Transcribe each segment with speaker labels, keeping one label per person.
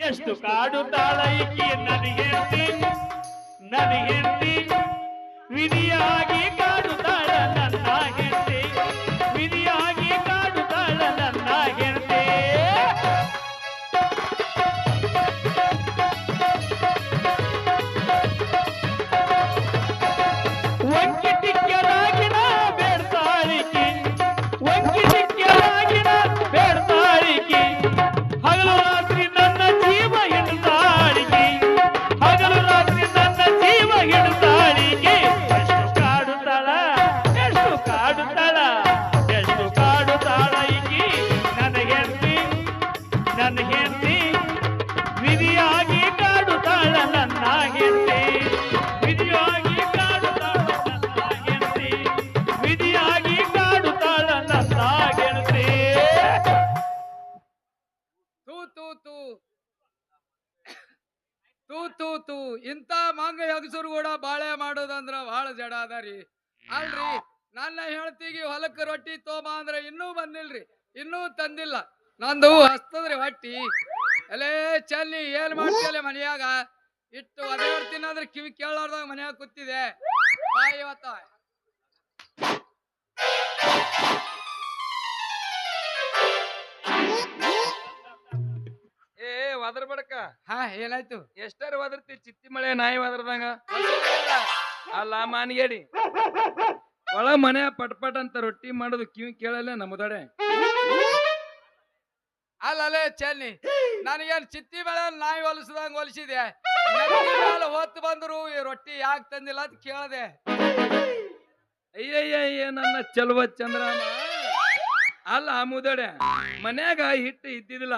Speaker 1: ಎಷ್ಟು ಕಾಡುತ್ತಾಳ ಈಕಿ ನನ್ನ ಹೆಂಡತಿ ವಿಧಿಯಾಗಿ ಕಾಡುತ್ತಾಳ ನನ್ನ ಹೆಂಡತಿ ವಿಧಿಯಾಗಿ ಕಾಡುತ್ತಾಳ ನನ್ನ ಹೆಂಡತಿ ವಂಕಿ ಟಿಕ್ಕರಾಗಿನ ಬೇಡ್ತಾಳಿಕಿ ವಂಕಿ ಟಿಕ್ಕರಾಗಿನ ಬೇಡ್ತಾಳಿಕಿ ಹಗಲು ರಾತ್ರಿ ನನ್ನ ಜೀವ ಹಿಡಿದಾಳಿಕೆ ಹಗಲು ರಾತ್ರಿ ನನ್ನ ಜೀವ ಹಿಡಿದಾಳಿಕೆ ಎಷ್ಟು ಕಾಡುತ್ತಾಳ ಎಷ್ಟು ಕಾಡುತ್ತಾಳ ಈಕಿ ನನ್ನ ಹೆಂಡತಿ ವಿಧಿಯಾಗಿ ಕಾಡುತ್ತಾಳ ನನ್ನ ಹೆಂಡತಿ ವಿಧಿಯಾಗಿ ಕಾಡುತ್ತಾಳ ನನ್ನ ಹೆಂಡತಿ ವಿಧಿಯಾಗಿ ಕಾಡುತ್ತಾಳ ನನ್ನ ಹೆಂಡತಿ
Speaker 2: ತೂ ತೂ ತೂ ತೂ ತೂ ತೂ ಇಂಥ ಮಂಗ ಹೆಗಸರು ಕೂಡ ಬಾಳೆ ಮಾಡೋದಂದ್ರ ಬಹಳ ಜಡ ಅದಾರಿ ಅಲ್ರಿ ನನ್ನ ಹೆಂಡತಿಗೆ ಹೊಲಕ್ಕೆ ರೊಟ್ಟಿ ತೋಬ ಅಂದ್ರೆ ಇನ್ನೂ ಬಂದಿಲ್ರಿ ಇನ್ನೂ ತಂದಿಲ್ಲ ನಂದು ಹಸ್ತದ್ರಿ ಹೊಟ್ಟಿ ಅಲೇ ಚಲ್ಲಿ ಏನ್ ಮಾಡ್ತಿಯಲ್ಲ ಮನ್ಯಾಗ ಇಟ್ಟು ಅದೇಡ್ತೀನಿ ಅಂದ್ರೆ ಕಿವಿ ಕೇಳಾರ್ದಾಗ ಮನ್ಯಾಗ ಕೂತಿದೆ ಬಾ ಇವತ್ತ
Speaker 3: ಏ ಒದರ್ ಬಡಕ
Speaker 2: ಹಾ ಏನಾಯ್ತು
Speaker 3: ಎಷ್ಟಾರ ಒದರ್ತಿ ಚಿತ್ತಿ ಮಳೆ ನಾಯಿ ಒದರ್ದಂಗ ಅಲ್ಲ ಮಾನಿಗೇಡಿ ಒಳ ಮನೆ ಪಟ್ ಅಂತ ರೊಟ್ಟಿ ಮಾಡೋದು ಕಿವಿ ಕೇಳಲ್ಲ ನಮ್ಮದಡೆ
Speaker 2: ಅಲ್ಲೇ ಚನ್ನಿ ನನಗೇನ್ ಚಿತ್ತಿ ಬೆಳೆ ನಾಯಿ ಹೊಲಿಸಿದಂಗ ಹೊಲಿಸಿದೆ ಹೊತ್ತು ಬಂದ್ರು ಈ ರೊಟ್ಟಿ ಯಾಕೆ ತಂದಿಲ್ಲ ಅಂತ ಕೇಳದೆ
Speaker 3: ಅಯ್ಯಯ್ಯ ನನ್ನ ಚಲುವ ಚಂದ್ರಮ್ಮ ಅಲ್ಲ ಆ ಮುದಡೆ ಮನ್ಯಾಗ ಹಿಟ್ಟು ಇದ್ದಿದ್ದಿಲ್ಲ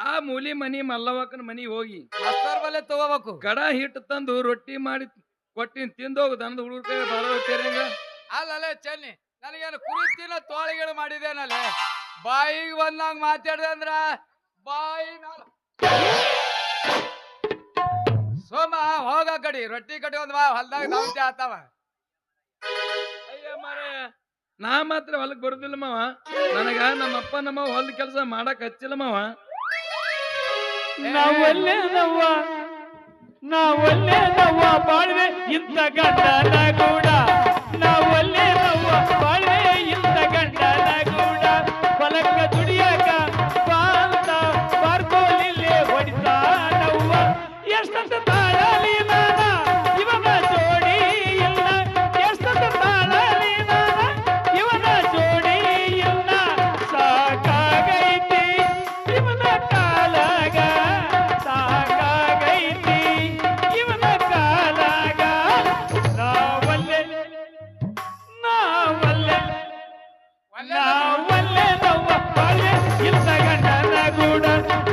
Speaker 3: ಆ ಮೂಲಿ ಮನಿ ಮಲ್ಲವಕ್ಕನ ಮನಿ ಹೋಗಿ
Speaker 2: ಮಸ್ತರ್ ಬಲ್ಲೆ ತಗೋಬೇಕು
Speaker 3: ಗಡ ಹಿಟ್ಟು ತಂದು ರೊಟ್ಟಿ ಮಾಡಿ ಕೊಟ್ಟಿನ ತಿಂದೋಗ ದನದ ಹುಡುಗರ ಕೈ ಬರೋಂಗ
Speaker 2: ಅಲ್ಲೇ ಚನ್ನಿ ನನಗೇನು ಕುರಿತಿನ ತೋಳಿಗಳು ಮಾಡಿದೇನಲ್ಲೇ ಬಾಯಿಗೆ ಬಂದಂಗ ಮಾತಾಡ್ದೆ ಅಂದ್ರ ಬಾಯಿ ಸೋಮ ಹೋಗ ಕಡಿ ರೊಟ್ಟಿ ಕಟ್ಕೊಂಡ್ ಬಾ ಹೊಲ್ದಾಗ ದೌತ್ಯ ಆತಾವ
Speaker 3: ಅಯ್ಯ ಮಾರಾಯ ನಾ ಮಾತ್ರ ಹೊಲಕ್ ಬರುದಿಲ್ಲ ಮಾವ ನನಗ ನಮ್ಮಪ್ಪ ನಮ್ಮ ಹೊಲದ ಕೆಲಸ ಮಾಡಕ್ ಹಚ್ಚಿಲ್ಲ ಮಾವ
Speaker 1: ನಾವಲ್ಲೇನವ್ವ ಬಾಳ್ವೆ ಇಂಥ ಗಂಡನ ಗೂಡ ನಾವಲ್ಲೇನವ್ವ ಬಾಳ್ವೆ ಇಂಥ ಗಂಡನ ಗೂಡ ಹೊಲಕ್ಕ ದುಡಿಯಾಕ ಬಾಂತ ಬಾರ್ಕೋಲಿಲ್ಲೇ ಹೊಡಿತಾನವ್ವ ಎಷ್ಟಂತ ತಾಳಲಿ ನಾನ ಇವನ ಜೋಡಿ ಇಲ್ಲ ಎಷ್ಟಂತ ತಾಳಲಿ ನಾನ ಇವನ ಜೋಡಿ ಇಲ್ಲ ಸಾಕಾಗೈತಿ ಇವನ ಕಾಲಾಗ ಸಾಕಾಗೈತಿ ಇವನ ಕಾಲಾಗ ನಾವಲ್ಲೆ ನವ್ವ ಬಾಳ್ವೆ ಇಂಥ ಗಂಡನ ಗೂಡ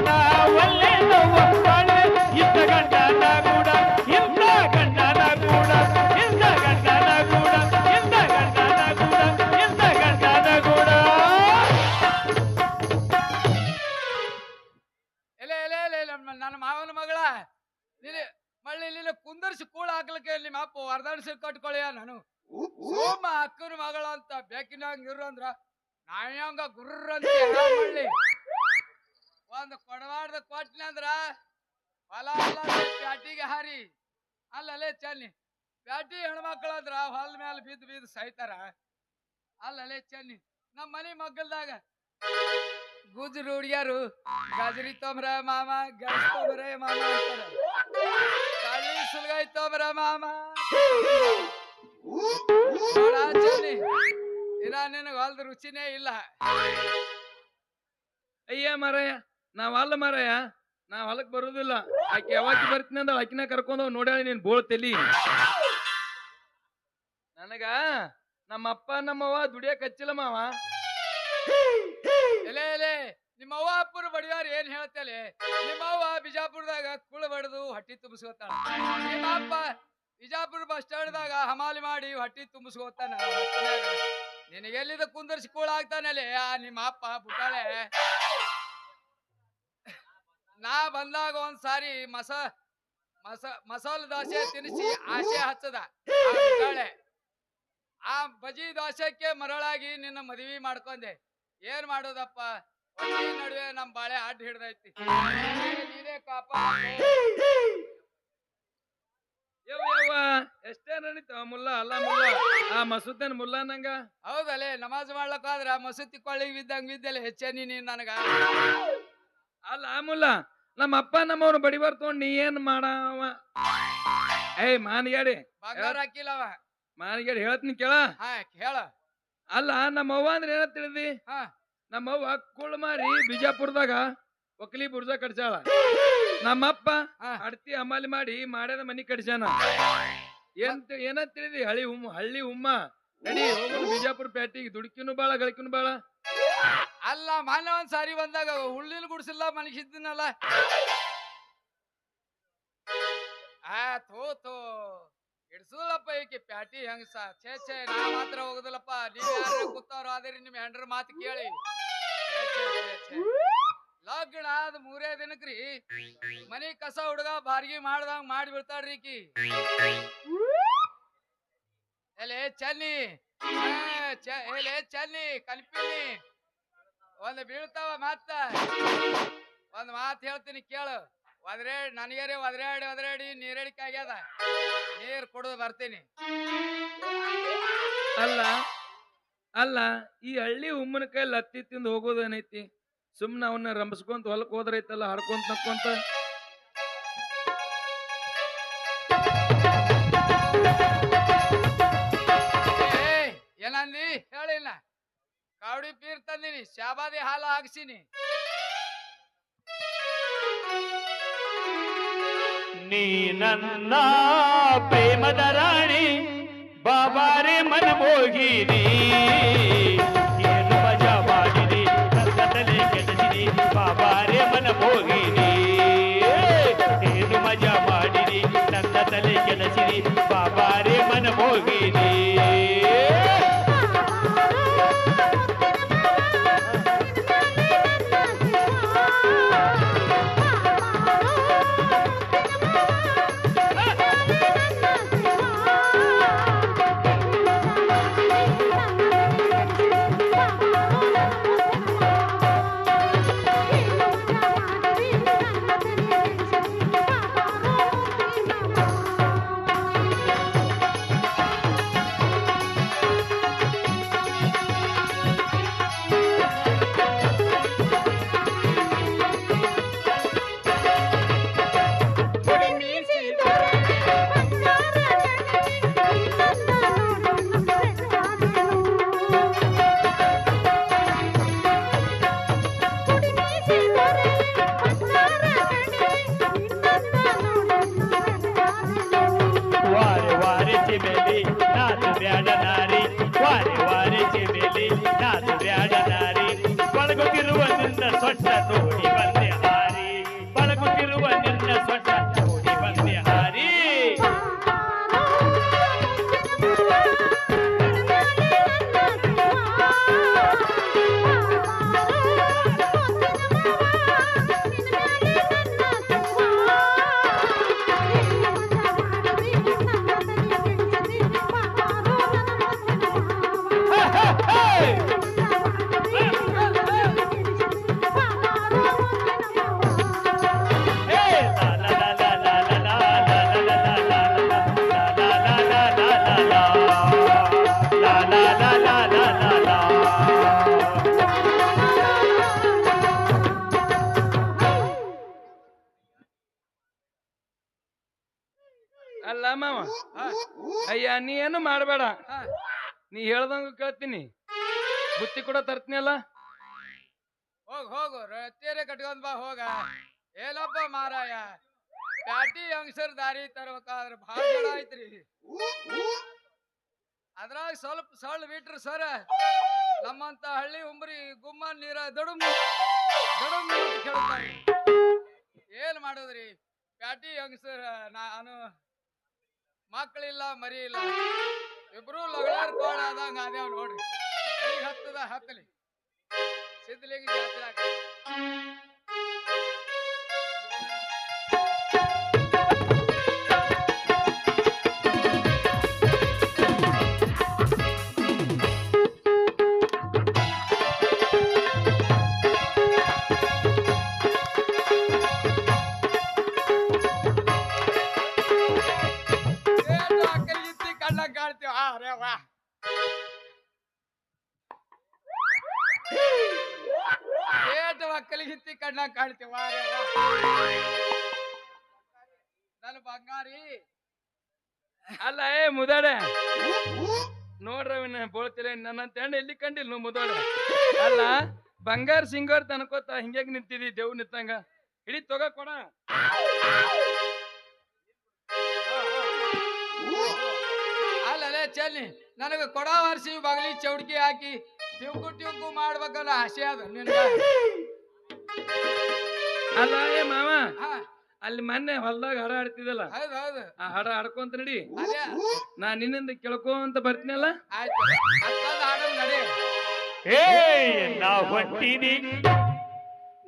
Speaker 1: ನಾವಲ್ಲೆ ನವ್ವ ಬಾಳ್ವೆ ಇಂಥ ಗಂಡನ ಗೂಡ ಇಂಥ ಗಂಡನ ಗೂಡ ಇಂಥ ಗಂಡನ ಗೂಡ ಇಂಥ ಗಂಡನ ಗೂಡ ಇಂಥ ಗಂಡನ ಗೂಡ
Speaker 2: ಎಲೆ ಎಲೆ ಎಲೆ ನನ್ನ ಮಾವನ ಮಗಳ ಮಳ್ಳಿ ಇಲ್ಲಿ ಕುಂದರ್ಸಿ ಕೂಳ ಹಾಕ್ಲಿಕ್ಕೆ ನಿಮ್ಮ ಅಪ್ಪ ವರ್ದಾಡಿಸಿ ಕಟ್ಕೊಳ್ಳಿಯ ನಾನು ಸೋಮ ಅಕ್ಕನ ಮಗಳ ಅಂತ ಬೇಕಿನಂಗ ಇರು ಅಂದ್ರ ನಾಯಂಗ ಗುರ್ರ ಅಂತ ಮಳ್ಳಿ ಒಂದು ಕೊಡವಾಡ್ದ ಕೊಟ್ನಿ ಅಂದ್ರ ಹೊಲ ಪ್ಯಾಟಿಗೆ ಹಾರಿ ಅಲ್ಲೇ ಚನ್ನಿ ಪ್ಯಾಟಿ ಹೆಣ್ಮಕ್ಳಂದ್ರ ಹೊಲದ ಮೇಲೆ ಬಿದ್ದು ಸಾಯ್ತಾರ ಅಲ್ಲೇ ಚನ್ನಿ ನಮ್ಮ ಮನೆ ಮಗ್ಗಲ್ದಾಗ ಗುಜ್ರು ಹುಡ್ಗ್ಯಾರು ಗಜರಿ ತೊಂಬ್ರ ಮಾಮ ಗಜ ತೊಂಬ್ರ ಮಾಮ ಅಂತಾರ ಕಾಳಿ ಸುಲ್ಗಾಯಿ ತೊಂಬ್ರ ಮಾಮ ಚನ್ನಿ ಇನ್ನ ನಿನಗ ಹೊಲ್ದ ರುಚಿನೇ ಇಲ್ಲ
Speaker 3: ಅಯ್ಯ ಮಾರಾಯ ನಾವಲ್ಲ ಮಾರಾಯ ನಾ ಹೊಲಕ್ ಬರುದಿಲ್ಲ ಆಕೆ ಯಾವಾಗ ಬರ್ತೀನಿ ಅಂದ ಆಕಿನ ಕರ್ಕೊಂಡು ನೋಡ್ಯಾಳಿ ನೀನ್ ಬೋಳ್ ತೆಲಿ ನನಗ ನಮ್ಮಪ್ಪ ನಮ್ಮವ್ವ ದುಡಿಯಕ್ ಹಚ್ಚಿಲ್ಲ ಮಾವ
Speaker 2: ಎಲೆ ಎಲೆ ನಿಮ್ಮ ಅವ್ವ ಅಪ್ಪರು ಬಡಿಯಾರ ಏನ್ ಹೇಳ್ತಲೆ ನಿಮ್ಮ ಅವ್ವ ಬಿಜಾಪುರದಾಗ ಕುಳ ಬಡ್ದು ಹೊಟ್ಟಿ ತುಂಬಿಸ್ಕೊತಾಳ ನಿಮ್ಮ ಅಪ್ಪ ಬಿಜಾಪುರ ಬಸ್ ಸ್ಟ್ಯಾಂಡ್ದಾಗ ಹಮಾಲಿ ಮಾಡಿ ಹೊಟ್ಟಿ ತುಂಬಿಸ್ಕೊತಾನ ನಿನಗೆಲ್ಲಿದ ಕುಂದರ್ಸಿ ಕೂಳ ಆಗ್ತಾನಲೆ ಆ ನಿಮ್ಮ ಅಪ್ಪ ಬುಟ್ಟಾಳೆ ನಾ ಬಂದಾಗ ಒಂದ್ಸಾರಿ ಮಸಾಲ ದೋಸೆ ತಿನ್ನಿಸಿ ಆಸೆ ಹಚ್ಚದ ಆ ಬಜಿ ದೋಸೆಕ್ಕೆ ಮರಳಾಗಿ ನಿನ್ನ ಮದುವೆ ಮಾಡ್ಕೊಂಡೆ ಏನ್ ಮಾಡೋದಪ್ಪ ನಡುವೆ ನಮ್ ಬಾಳೆ ಅಡ್ಡ ಹಿಡ್ದೈತಿ ನೀನೇ
Speaker 3: ನಡೀತಾವ ಮುಲ್ಲ ಅಲ್ಲ ಮುಲ್ಲ ಆ ಮಸೂದನ್ ಮುಲ್ಲ ನಂಗ
Speaker 2: ಹೌದಲ್ಲೇ ನಮಾಜ್ ಮಾಡ್ಲಕ್ ಹೋದ್ರ ಮಸೂತಿ ಕೊಳ್ಳಿಗೆ ಬಿದ್ದಂಗ ಬಿದ್ದಲೆ ಹೆಚ್ಚೇನಿ ನೀನ್ ನನಗ
Speaker 3: ಅಲ್ಲ ಮುಲ್ಲ ನಮ್ಮ ಅಪ್ಪ ನಮ್ಮವ್ರು ಬಡಿಬಾರ್ ತಗೊಂಡ್ ನೀ ಏನ್ ಮಾಡವ ಏಯ್ ಮಾನಿಗಾಡಿ
Speaker 2: ಬಂಗಾರ ಹಾಕಿಲ್ಲವ
Speaker 3: ಮಾನಿಗಾಡಿ ಹೇಳ್ತೀನಿ ಕೇಳ
Speaker 2: ಹಾ ಹೇಳ
Speaker 3: ಅಲ್ಲ ನಮ್ಮವ್ವ ಅಂದ್ರೆ ಏನ ತಿಳಿದಿ
Speaker 2: ಹಾ
Speaker 3: ನಮ್ಮವ್ವ ಕುಳ್ ಮಾರಿ ಬಿಜಾಪುರದಾಗ ಒಕ್ಲಿ ಬುರ್ಜ ಕಡ್ಸಾಳ ನಮ್ಮಪ್ಪ
Speaker 2: ಹಾ.
Speaker 3: ಅಡ್ತಿ ಅಮಲಿ ಮಾಡಿ ಮಾಡ್ಯದ ಮನಿ ಕಡ್ಸ್ಯಾನ ಏನ ತಿಳಿದಿ ಹಳ್ಳಿ ಉಮ್ಮ ನಡಿ ಹೋಗೋಣ ಬಿಜಾಪುರ ಪ್ಯಾಟಿಗೆ ದುಡ್ಕಿನು ಬಾಳ ಗಳಿಕಿನು ಬಾಳ
Speaker 2: ಅಲ್ಲ ಮಾನ್ಯ ಒಂದ್ ಸಾರಿ ಬಂದಾಗ ಹುಳ್ಳಿನ ಗುಡ್ಸಿಲ್ಲ ಮನಗಿದ್ದೀನಲ್ಲ ಥೋ ಇಡ್ಸುದಪ್ಪ ಈಕೆ ಪ್ಯಾಟಿ ಹೆಂಗಸ ಛೇ ನಾ ಮಾತ್ರ ಹೋಗುದಿಲ್ಲಪ್ಪ ನೀವ್ ಯಾರ ಕೂತಾವ್ರು ಆದ್ರೆ ನಿಮ್ ಹೆಂಡ್ರ ಮಾತು ಕೇಳಿ ಛೇ. ಲಗ್ನ ಆದ 3 ದಿನಕ್ರಿ ಮನಿ ಕಸ ಹುಡುಗ ಬಾರ್ಗಿ ಮಾಡ್ದಂಗ ಮಾಡಿ ಬಿಡ್ತಾಳ್ರಿ ಈಕಿ ಎಲೆ ಚನ್ನಿ ಎಲೆ ಚನ್ನಿ ಕಲ್ಪಿನಿ ಒಂದ್ ಬೀಳ್ತಾವ ಮತ್ತ ಒಂದ್ ಮಾತ್ ಹೇಳ್ತೀನಿ ಕೇಳು ನನಗೇರಿ ಒದರಾಡಿ ನೀರಡಿಕೆ ಆಗ್ಯದ ನೀರ್ ಕುಡಿದು ಬರ್ತೀನಿ
Speaker 3: ಅಲ್ಲ ಈ ಹಳ್ಳಿ ಉಮ್ಮನ ಕೈ ಲತ್ತಿ ತಿಂದು ಹೋಗೋದೇನೈತಿ ಸುಮ್ನ ಅವನ್ನ ರಂಬಸ್ಕೊಂತ ಹೊಲಕ್ ಹೋದ್ರೈತಲ್ಲ ಹರ್ಕೊಂತ ನಕ್ಕೊಂತ
Speaker 2: ಏನಂದಿ ಹೇಳಿಲ್ಲ ಕಾವಡಿ ಪೀರ್ ತಂದಿನಿ ಶಾಬಾದಿ ಹಾಲು ಹಾಕ್ಸಿನಿ
Speaker 1: ನೀ ನನ್ನ ಪ್ರೇಮದ ರಾಣಿ ಬಾಬಾರೆ ಮನಮೋಗಿನಿ ಏನು ಮಜಾ ಮಾಡಿರಿ ನನ್ನ ತಲೆ ಕೆಡಿಸಿರಿ ಬಾಬಾರೆ ಮನಮೋಗಿನಿ ಏನು ಮಜಾ ಮಾಡಿರಿ ನನ್ನ ತಲೆ ಕೆಡಿಸಿರಿ ಬಾಬಾರೆ ಮನಮೋಗಿನಿ ಸೊಟ್ಟ ನೋಡಿ ಬಂದೆ ಹಾರಿ ಬಳಗುತ್ತಿರುವ ನಿನ್ನ ಸೊಟ್ಟ ನೋಡಿ ಬಂದೆ ಹಾರಿ
Speaker 3: ಅಲ್ಲ ಮಾವ ಅಯ್ಯ ನೀ ಏನು ಮಾಡಬೇಡ ನೀ ಹೇಳ್ದಂಗ ಕೇಳ್ತೀನಿ ಬುತ್ತಿ ಕೂಡ ತರ್ತೀನಿ ಅಲ್ಲ
Speaker 2: ಹೋಗು ರತ್ತೇರೆ ಕಟ್ಕೊಂಡ್ ಬಾ ಹೋಗ ಏನಪ್ಪ ಮಾರಾಯ ಪ್ಯಾಟಿ ಅಂಗಸರ್ ದಾರಿ ತರ್ಬೇಕಾದ್ರೆ ಭಾಳ ಜಡ ಐತ್ರಿ ಅದ್ರಾಗ ಸ್ವಲ್ಪ ಸಳ್ಳ ಬಿಟ್ರಿ ಸರ ನಮ್ಮಂತ ಹಳ್ಳಿ ಉಂಬ್ರಿ ಗುಮ್ಮ ನೀರ ದಡುಮ್ ಕೇಳ್ತಾರೆ ಏನ್ ಮಾಡೋದ್ರಿ ಪ್ಯಾಟಿ ಅಂಗಸರ್ ನಾನು ಮಕ್ಕಳಿಲ್ಲ ಮರಿ ಇಲ್ಲ ಇಬ್ರು ಲಗಳಾರ್ ಕೋಳ ಆದಂಗ ಅದೇವ್ ನೋಡ್ರಿ ಹತ್ತಲಿ ಸಿದ್ಧಲಿಂಗ ಜಾತ್ರೆ ಬೆಕ್ಕಿನಂಗ್ ಕಾಣ್ತೀವ ನನ್ನ ಬಂಗಾರಿ.
Speaker 3: ಅಲ್ಲ ಏ ಮುದಾಡೆ ನೋಡ್ರವಿನ ಬೋಳ್ತಿಲ್ಲ ನನ್ನ ಹೆಣ್ಣು ಎಲ್ಲಿ ಕಂಡಿಲ್ಲ ನೀವು ಮುದಾಡೆ. ಅಲ್ಲ ಬಂಗಾರ ಸಿಂಗಾರ ತನ್ಕೋತ ಹಿಂಗ್ಯಾಗ ನಿಂತಿದಿ ದೇವ್ ನಿಂತಂಗ ಹಿಡಿ ತಗೋ ಕೊಡ.
Speaker 2: ಅಲ್ಲೇ ಚೆಲ್ಲಿ ನನಗೆ ಕೊಡ ವರ್ಷಿ ಬಗಲಿ ಚೌಡ್ಕಿ ಹಾಕಿ ಟ್ಯೂಕು ಮಾಡ್ಬೇಕಲ್ಲ ಆಸೆ ಅದ ನಿನಗ.
Speaker 3: ಅಲ್ಲ ಏ ಮಾವ
Speaker 2: ಹಾ
Speaker 3: ಅಲ್ಲಿ ಮೊನ್ನೆ ಹೊಲ್ದಾಗ ಹಾಡ ಆಡ್ತಿದ್ದಲ್ಲ
Speaker 2: ಹೌದು ಹೌದು
Speaker 3: ಆ ಹಾಡ ಆಡ್ಕೊಂತ ನಡಿ.
Speaker 2: ಅದೇ
Speaker 3: ನಾ ನಿನ್ನಿಂದ ಕೇಳ್ಕೊಂತ ಬರ್ತೀನಲ್ಲ.
Speaker 2: ಆಯ್ತು ಅಕ್ಕದ ಹಾಡಲ್ ನಡಿ.
Speaker 1: ಏ ನಾ ಹೊಂಟೀನಿ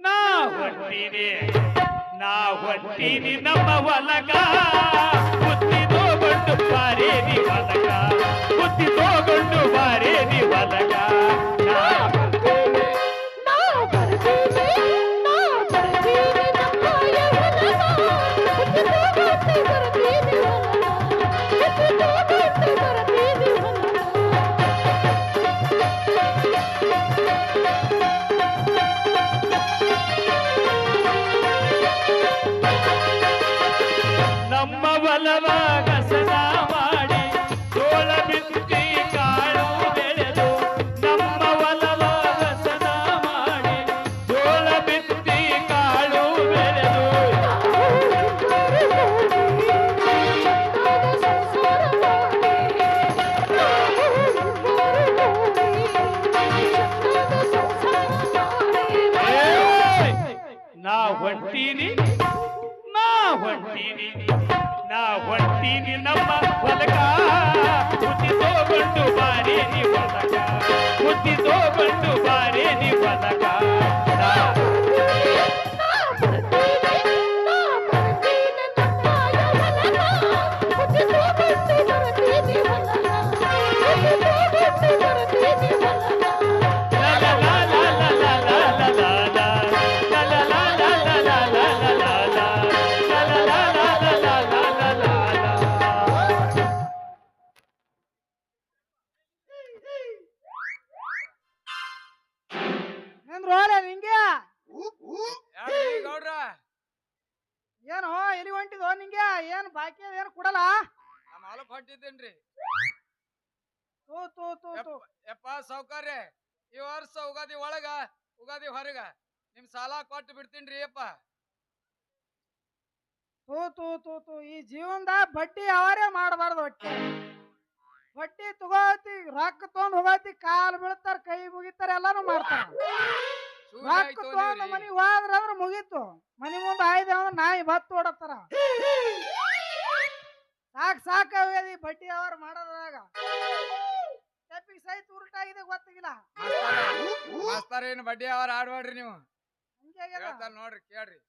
Speaker 1: ನಾ ಹೊಂಟೀನಿ ನಾ ಹೊಂಟೀನಿ ನಮ್ಮ ಹೊಲಗ ಬುತ್ತಿ ತಗೊಂಡು ಬಾರೇದಿ ಹೊಲಗ ಬುತ್ತಿ ತಗೊಂಡು ಬಾರೇದಿ ಹೊಲಗ ನಾ ನಮ್ಮ ಹೊಲವಾಗ ಸನ ಮಾಡಿ ಜೋಳ ಬಿತ್ತಿ ಕಾಳು ಬೆಳೆದು ನಮ್ಮ ಹೊಲವಾಗ ಸನ ಮಾಡಿ ಜೋಳ ಬಿತ್ತಿ ಕಾಳು ಬೆಳೆದು ನಾ ಹೊಂಟೀನಿ ನಾ ಹೊಂಟೀನಿ ನಾ ಹೊಂಟೀನಿ ನಮ್ಮ ಹೊಲಗ ಬುತ್ತಿ ತಗೊಂಡು ಬಾರೇದಿ ಹೊಲಗ ಬುತ್ತಿ ತಗೊಂಡು ಬಾರೇದಿ ಹೊಲಗ ನಾ
Speaker 4: ನಿಂಗೆ
Speaker 2: ಯಾರ್ರೀ ಗೌಡ್ರ
Speaker 4: ಏನು ಎಲ್ಲಿ ಹೊಂಟಿದೋ ನಿಂಗೆ ಏನು ಬಾಕಿ ಏನು ಕೊಡಲ್ಲ.
Speaker 2: ನಮ್ಮ ಹೊಲಕ್ ಹೊಂಟಿದ್ದೇನ್ರಿ.
Speaker 4: ತೂ ತೂ ತೂ ತೂ
Speaker 2: ಯಪ್ಪ ಸೌಕರ್ಯ ಈ ವರ್ಷ ಉಗಾದಿ ಒಳಗ ಉಗಾದಿ ಹೊರಗ ನಿಮ್ ಸಾಲ ಕೊಟ್ಟು ಬಿಡ್ತೀನ್ರಿ ಯಪ್ಪ.
Speaker 4: ತೂ ತೂ ತೂ ತೂ ಈ ಜೀವನದಾಗ ಬಡ್ಡಿ ಅವರೇ ಮಾಡಬಾರ್ದು. ಒಟ್ಟೆ ಬಡ್ಡಿ ತಗೋತಿ ರೊಕ್ಕ ತೊಗೊಂಡ್ ಹೋಗತಿ ಕಾಲ್ ಬೀಳ್ತಾರ ಕೈ ಮುಗಿತಾರ ಎಲ್ಲಾನು ಮಾಡ್ತಾರ. ರೊಕ್ಕ ತೊಗೊಂಡ್ ಮನಿಗ್ ಹೋದ್ರ ಮುಗೀತು. ಮನಿ ಮುಂದೆ ಆಯ್ದೆ ಅಂದ್ರೆ ನಾಯಿ ಬತ್ತು ಓಡತ್ತಾರ. ಸಾಕಾಗ್ಯದ ಈ ಬಡ್ಡಿ ಅವ್ರು ಮಾಡೋದ್ರಾಗ. ತೆಪ್ಪಿಗೆ ಸಹಿತ ಉರುಟಾಗಿದೆ ಗೊತ್ತಾಗಿಲ್ಲ.
Speaker 2: ಮಾಸ್ತರ ಏನು ಬಡ್ಡಿ ಅವ್ರ ಆಡ್ಬೇಡ್ರಿ ನೀವು.
Speaker 4: ಹಂಗೆ
Speaker 2: ಹೇಳ್ತಾರ ನೋಡ್ರಿ ಕೇಳ್ರಿ.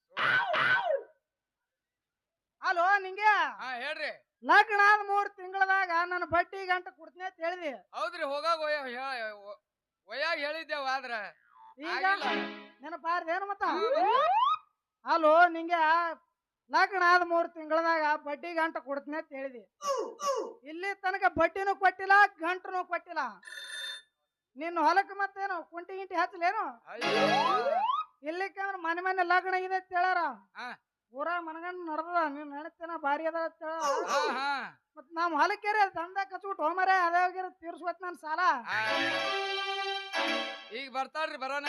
Speaker 4: ಅಲೋ ನಿಂಗೆ
Speaker 2: ಹಾ ಹೇಳ್ರಿ.
Speaker 4: ಲಗ್ನ ಆದ 3 ತಿಂಗಳದಾಗ ನನ್ನ ಬಡ್ಡಿ ಗಂಟ ಕೊಡ್ತೀನಿ ಅಂತ ಹೇಳಿದಿ.
Speaker 2: ಹೌದ್ರಿ ಹೋಗಾಗ ಒಯ್ಯಾಗ ಹೇಳಿದ್ದೇವ ಆದ್ರ
Speaker 4: ಈಗ ನೆನಪಾರ್ದೇನು ಮತ್ತ. ಅಲೋ ನಿಂಗೆ ಲಗ್ನ ಆದ 3 ತಿಂಗಳದಾಗ ಬಡ್ಡಿ ಗಂಟ ಕೊಡ್ತೀನಿ ಅಂತ ಹೇಳಿದಿ. ಇಲ್ಲಿ ತನಕ ಬಡ್ಡಿನೂ ಕೊಟ್ಟಿಲ್ಲ ಗಂಟನೂ ಕೊಟ್ಟಿಲ್ಲ. ನಿನ್ನ ಹೊಲಕ್ಕೆ ಮತ್ತೇನು ಕುಂಟಿ ಗಿಂಟಿ ಹಚ್ಚಲೇನು? ಇಲ್ಲಿಕ್ಕಂದ್ರ ಮನೆ ಲಗ್ನ ಇದೆ ಅಂತ ಹೇಳಾರ. ಊರ ಮನಗಂಡ್ ನಡ್ದದ ನೀನ್ ನಡತೇನ ಭಾರಿ ಅದ ಅಂತ ಹೇಳ. ಮತ್ ನಮ್ ಹೊಲಕ್ಕೆ ದಂಧ ಕಚ್ಬಿಟ್ಟು ಹೋಮರ ಅದೇ ಹೋಗಿರ ತೀರ್ಸ್ಕೊತ್ ನನ್ ಸಾಲ.
Speaker 2: ಈಗ ಬರ್ತಾಳ್ರಿ ಬರೋಣ.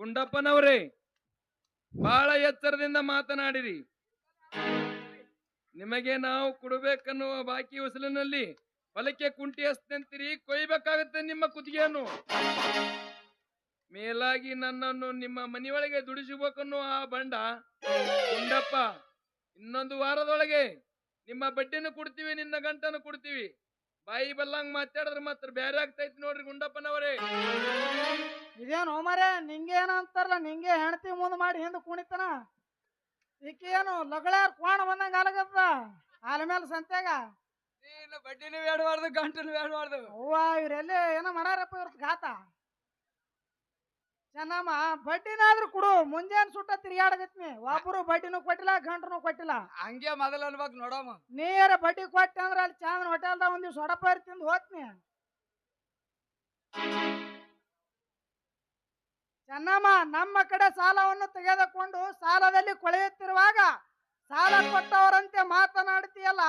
Speaker 3: ಗುಂಡಪ್ಪನವ್ರೇ ಬಹಳ ಎಚ್ಚರದಿಂದ ಮಾತನಾಡಿರಿ. ನಿಮಗೆ ನಾವು ಕೊಡಬೇಕನ್ನುವ ಬಾಕಿ ಉಸಲಿನಲ್ಲಿ ಹೊಲಕ್ಕೆ ಕುಂಟಿ ಹಸ್ತಂತೀರಿ, ಕೊಯ್ಬೇಕಾಗತ್ತೆ ನಿಮ್ಮ ಕುತ್ತಿಗೆಯನ್ನು. ಮೇಲಾಗಿ ನನ್ನನ್ನು ನಿಮ್ಮ ಮನೆಯೊಳಗೆ ದುಡಿಸಬೇಕನ್ನೋ ಆ ಬಂಡ ಗುಂಡಪ್ಪ, ಇನ್ನೊಂದು ವಾರದೊಳಗೆ ನಿಮ್ಮ ಬಡ್ಡಿನೂ ಕೊಡ್ತೀವಿ, ನಿನ್ನ ಗಂಟನ್ನು ಕೊಡ್ತೀವಿ. ಬಾಯಿ ಬಲ್ಲಂಗ್ ಮಾತಾಡಿದ್ರೆ ಮಾತ್ರ ಬೇರೆ ಆಗ್ತೈತಿ ನೋಡ್ರಿ ಗುಂಡಪ್ಪನವರೇ.
Speaker 4: ಇದೇನು ಹೋಮರೆ ನಿಂಗೆ ಏನಂತಾರಲ್ಲ, ನಿಂಗೆ ಹೆಣ್ತಿ ಮುಂದ್ ಮಾಡಿ ಹಿಂದ್ ಕುಣಿತನ. ಈಕೆ ಏನು ಲಗಳಾರ್ ಕೋಣ ಬಂದಂಗ ಆಲಗತ್ತ ಆಲ ಮೇಲೆ ಸಂತ್ಯಾಗ.
Speaker 2: ಬಡ್ಡಿನೂ ಬೇಡಬಾರ್ದು ಗಂಟನು ಬೇಡಬಾರ್ದು.
Speaker 4: ಅವ್ವ ಇವ್ರೆಲ್ಲಿ ಏನೋ ಮಾಡಾರಪ್ಪ ಇವ್ರ ಘಾತ. ಚೆನ್ನಮ್ಮ ಬಡ್ಡಿನಾದ್ರೂ ಕೊಡು ಮುಂಜಾನೆ ಸುಟ್ಟ ತಿರ್ಗಾಡಕತ್ನಿ ಒಬ್ಬರು ಬಡ್ಡಿನೂ ಕೊಟ್ಟಿಲ್ಲ ಗಂಟನು ಕೊಟ್ಟಿಲ್ಲ
Speaker 2: ಹಂಗೆ ಮೊದಲ ಅನ್ಬೇಕು ನೋಡಮ್ಮ.
Speaker 4: ನೀರ ಬಡ್ಡಿ ಕೊಟ್ಟೆ ಅಂದ್ರೆ ಅಲ್ಲಿ ಚಾಂದನ್ ಹೋಟೆಲ್ದಾಗ ಒಂದ್ ದಿವ್ಸ ಹೊಡಪಾರಿ ತಿಂದು ಹೋಗ್ತೀನಿ. ಚೆನ್ನಮ್ಮ ನಮ್ಮ ಕಡೆ ಸಾಲವನ್ನು ತೆಗೆದುಕೊಂಡು ಸಾಲದಲ್ಲಿ ಕೊಳೆಯುತ್ತಿರುವಾಗ ಸಾಲ ಕೊಟ್ಟವರಂತೆ ಮಾತನಾಡ್ತೀಯಲ್ಲ,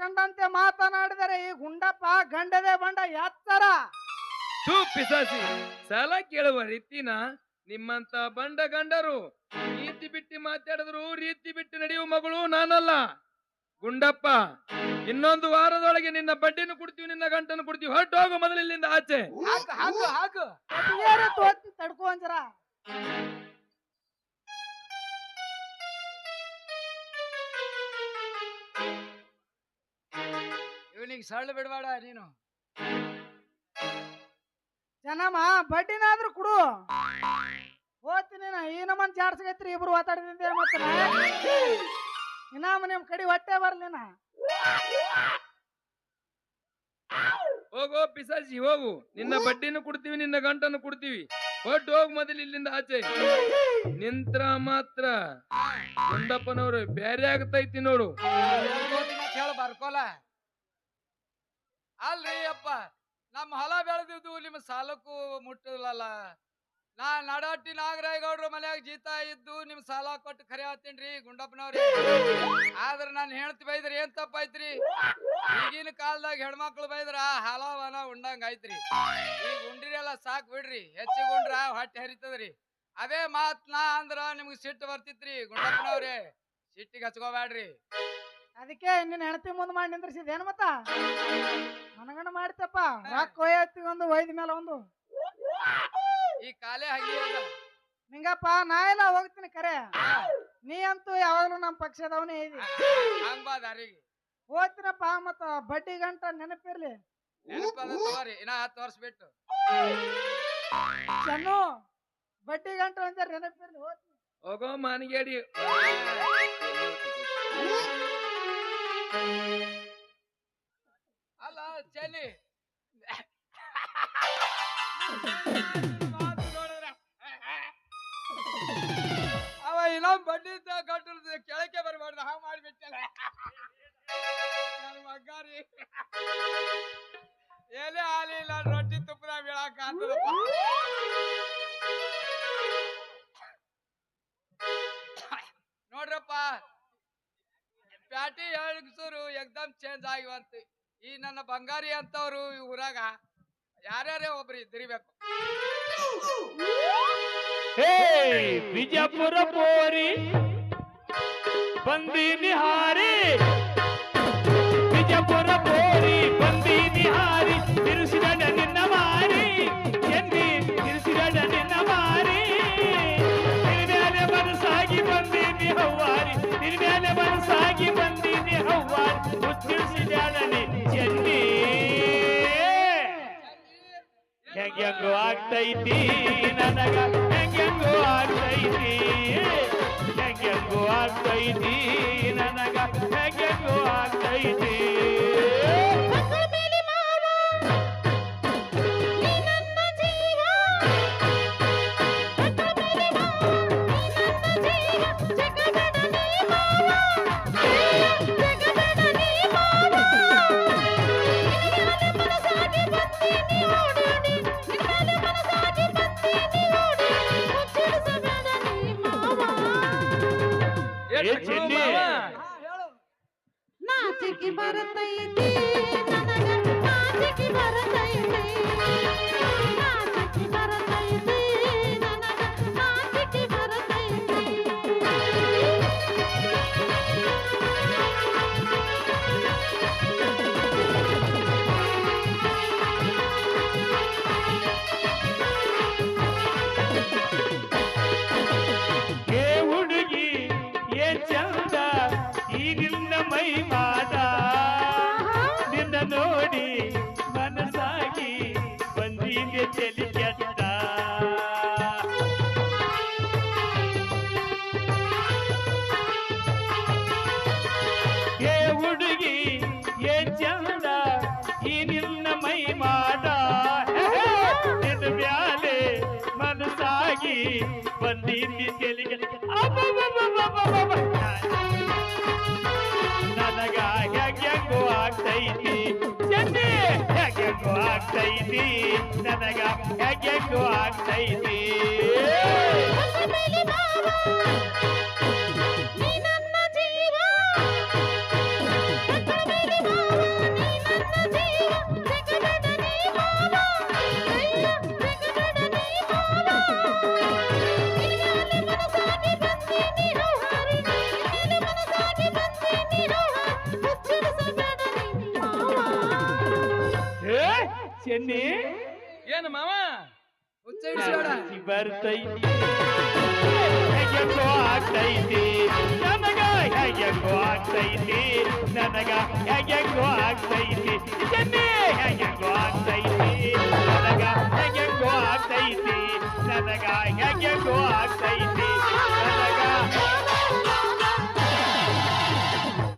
Speaker 4: ಕಂಡಂತೆ ಮಾತನಾಡಿದರೆ ಈ ಗುಂಡಪ್ಪ ಗಂಡದೇ ಬಂಡ ಎತ್ತರ.
Speaker 3: ಥೂ ಪಿಸಾಸಿ, ಸಾಲ ಕೇಳುವ ರೀತಿನ ನಿಮ್ಮಂತ ಬಂಡ ಗಂಡರು ರೀತಿ ಬಿಟ್ಟು ಮಾತಾಡಿದ್ರು ರೀತಿ ಬಿಟ್ಟು ನಡೆಯುವ ಮಗಳು ನಾನಲ್ಲ. ಗುಂಡಪ್ಪ, ಇನ್ನೊಂದು ವಾರದೊಳಗೆ ನಿನ್ನ ಬಡ್ಡಿನೂ ಕೊಡ್ತೀವಿ, ನಿನ್ನ ಗಂಟನ್ನು ಕೊಡ್ತೀವಿ. ಹೊರಟು ಹೋಗು ಮೊದಲು ಇಲ್ಲಿಂದ ಆಚೆ.
Speaker 2: ಹಾಕು
Speaker 4: ತಡ್ಕೊ ಅಂಜರ.
Speaker 2: ಇವನಿಗೆ ಸಳ್ಳ ಬಿಡಬೇಡ ನೀನು.
Speaker 4: ಚೆನ್ನಮ್ಮ ಬಡ್ಡಿನಾದ್ರೂ ಕೊಡು ಹೋಗ್ತೀನಿ. ಈ ನಮ್ಮನ್ ಜಾಡ್ಸಗೈತ್ರಿ ಇಬ್ರು ಮಾತಾಡಿದ್ದೆ ಮತ್ತೆ ಇನ್ನಾಮ ನಿಮ್ ಕಡೆ ಹೊಟ್ಟೆ ಬರ್ಲಿನ.
Speaker 3: ಹೋಗೋ ಪಿಸಾಸಿ ಹೋಗು, ನಿನ್ನ ಬಡ್ಡಿನೂ ಕೊಡ್ತೀವಿ, ನಿನ್ನ ಗಂಟನ್ನು ಕೊಡ್ತೀವಿ. ಹೊರಟು ಹೋಗು ಮೊದಲು ಇಲ್ಲಿಂದ ಆಚೆ. ನಿಂತ್ರ ಮಾತ್ರ ಗುಂಡಪ್ಪನವ್ರು ಬ್ಯಾರೆ ಆಗ್ತೈತಿ ನೋಡು.
Speaker 2: ಹೇಳ ಬರ್ಕೋಲ. ಅಲ್ರಿ ಅಪ್ಪ, ನಮ್ಮ ಹೊಲ ಬೆಳೆದಿದ್ದು ನಿಮ್ಮ ಸಾಲಕ್ಕೂ ಮುಟ್ಟಲಲ್ಲ. ನಾ ನಡಾಟಿ ನಾಗರಾಯಗೌಡ್ರ ಮನ್ಯಾಗ ಜೀತ ಇದ್ದು ನಿಮ್ ಸಾಲ ಕೊಟ್ಟು ಖರೆ ಆತೇನ್ರಿ ಗುಂಡಪ್ಪನವ್ರಿ. ಆದ್ರ ನಾನು ಹೆಣ್ತಿ ಬೈದ್ರಿ ಏನ್ ತಪ್ಪಾಯ್ತ್ರಿ? ಈಗಿನ ಕಾಲದಾಗ ಹೆಣ್ಮಕ್ಳು ಬೈದ್ರ ಹಲವನ ಉಂಡಂಗ ಐತ್ರಿ. ಈಗ ಉಂಡ್ರಿಯಲ್ಲ ಸಾಕ್ ಬಿಡ್ರಿ, ಹೆಚ್ಚಿಗೆ ಉಂಡ್ರ ಹೊಟ್ಟೆ ಹರಿತದ್ರಿ. ಅದೇ ಮಾತ್ ನಾ ಅಂದ್ರ ನಿಮ್ಗೆ ಸಿಟ್ಟು ಬರ್ತಿತ್ರಿ ಗುಂಡಪ್ಪನವ್ರಿ. ಸಿಟ್ಟಿಗೆ ಹಚ್ಕೋಬ್ಯಾಡ್ರಿ.
Speaker 4: ಅದಕ್ಕೆ ನಿನ್ನ ಹೆಣತಿ ಮುಂದ್ ಮಾಡಿ ನಿಂದ್ರಿಸಿದೇನು ಮತ್ತ ಮನಗಂಡ ಮಾಡ್ತಪ್ಪ. ರೊಕ್ಕ ಒಯ್ಯತ್ತಿಗೊಂದು ಒಯ್ದ ಮೇಲೆ ಒಂದು
Speaker 2: ಈ ಕಾಲೇ ಹಂಗೆ ಅದ.
Speaker 4: ನಿಂಗಪ್ಪ ನಾ ಎಲ್ಲ ಹೋಗ್ತೀನಿ ಕರೆ. ನೀ ಅಂತೂ ಯಾವಾಗ್ಲೂ ನಮ್ಮ ಪಕ್ಷದವನೇ ಇದಿ.
Speaker 2: ಹಂಗ್ ಬಾ ದಾರಿಗೆ
Speaker 4: ಹೋಗ್ತೀನಪ್ಪ. ಮತ್ತ ಬಡ್ಡಿ ಗಂಟ ನೆನಪಿರ್ಲಿ.
Speaker 2: ನೆನಪದ ತಗೋರಿ, ಇನ್ನ 10 ವರ್ಷ ಬಿಟ್ಟು.
Speaker 4: ಚೆನ್ನು ಬಡ್ಡಿ ಗಂಟ ಅಂತ ನೆನಪಿರ್ಲಿ. ಹೋಗ್ತೀನಿ.
Speaker 3: ಹೋಗೋ ಮಾನಿಗೇಡಿ.
Speaker 2: ಅಲ್ಲ ಚೆನ್ನಿ, ಅವ ಇನ್ನೊಂದ್ ಬಡ್ಡಿ ಗಂಟು ಕೆಳಕ್ಕೆ ಬರಬಾರ್ದು ಹಾ ಮಾಡಿಬಿಟ್ಟಲ್ಲ ನನ್ನ ಮಗ್ಗಾರಿ. ಏನೇ ಆಲಿಲ್ಲ ರೊಟ್ಟಿ ತುಪ್ಪದ ಬೀಳಾಕ ಅಂತದಪ್ಪ. ನೋಡ್ರಪ್ಪ, ಪ್ಯಾಟಿ ಹೆಂಗಸರು ಎಕ್ದಮ್ ಚೇಂಜ್ ಆಗಿವಂತ. ಈ ನನ್ನ ಬಂಗಾರಿ ಅಂತವ್ರು ಈ ಊರಾಗ ಯಾರ್ಯಾರೇ ಒಬ್ರು ಇದ್ದಿರ್ಬೇಕು.
Speaker 1: ಹೇ ಬಿಜಾಪುರ ಪೋರಿ ಬಂದೀನಿ ಹಾರಿ, ಬಿಜಾಪುರ ಪೋರಿ ಬಂದೀನಿ ಹಾರಿ, ತಿರುಸಿದ ನಿನ್ನ ಮಾರಿ ಎನ್ನಿ ತಿರುಸಿದ ನಿನ್ನ ಮಾರಿ. ನಿರ್ಮ್ಯಾಲೆ ಮನಸ್ಸಾಗಿ ಬಂದೀನಿ ಹವ್ವಾರಿ, ನಿರ್ಮ್ಯಾಲೆ ಮನಸ್ಸಾಗಿ ಬಂದೀನಿ ಹವ್ವಾರಿ, ಮುತ್ತಿರಿಸಿದಾಡನೆ ಚೆನ್ನಿ. ಹೆಂಗೆಂಗೋ ಆಗ್ತೈತಿ ನನಗ, ಹೆಂಗೆಂಗೋ ಆಗ್ತೈತಿ, ಹೆಂಗೆಂಗೋ ಆಗ್ತೈತಿ ನನಗ, ಹೆಂಗೆಂಗೋ ಆಗ್ತೈತಿ.
Speaker 3: ಏ ಚೆನ್ನಿ,
Speaker 4: ಹೇಳು.
Speaker 5: ನಾಚಿಕೆ ಬರುತ್ತೈತಿ
Speaker 1: ಆಗ್ತೈತಿ ಚೆನ್ನಿ ಹೆಂಗೆಂಗೋ ಆಗ್ತೈತಿ ನನಗ ಹೆಂಗೆಂಗೋ ಆಗ್ತೈತಿ ಚೆನ್ನಿ
Speaker 3: ಏನು ಮಾವ
Speaker 2: ಉಚ್ಚರಿಸೋಣ
Speaker 1: ಬರ್ತೈತಿ ಹೆಂಗೆಂಗೋ ಆಗ್ತೈತಿ ನನಗ ಹೆಂಗೆಂಗೋ ಆಗ್ತೈತಿ ನನಗ ಹೆಂಗೆಂಗೋ ಆಗ್ತೈತಿ ಚೆನ್ನಿ ಹೆಂಗೆಂಗೋ ಆಗ್ತೈತಿ ನನಗ ಹೆಂಗೆಂಗೋ ಆಗ್ತೈತಿ ನನಗ ಹೆಂಗೆಂಗೋ ಆಗ್ತೈತಿ ನನಗ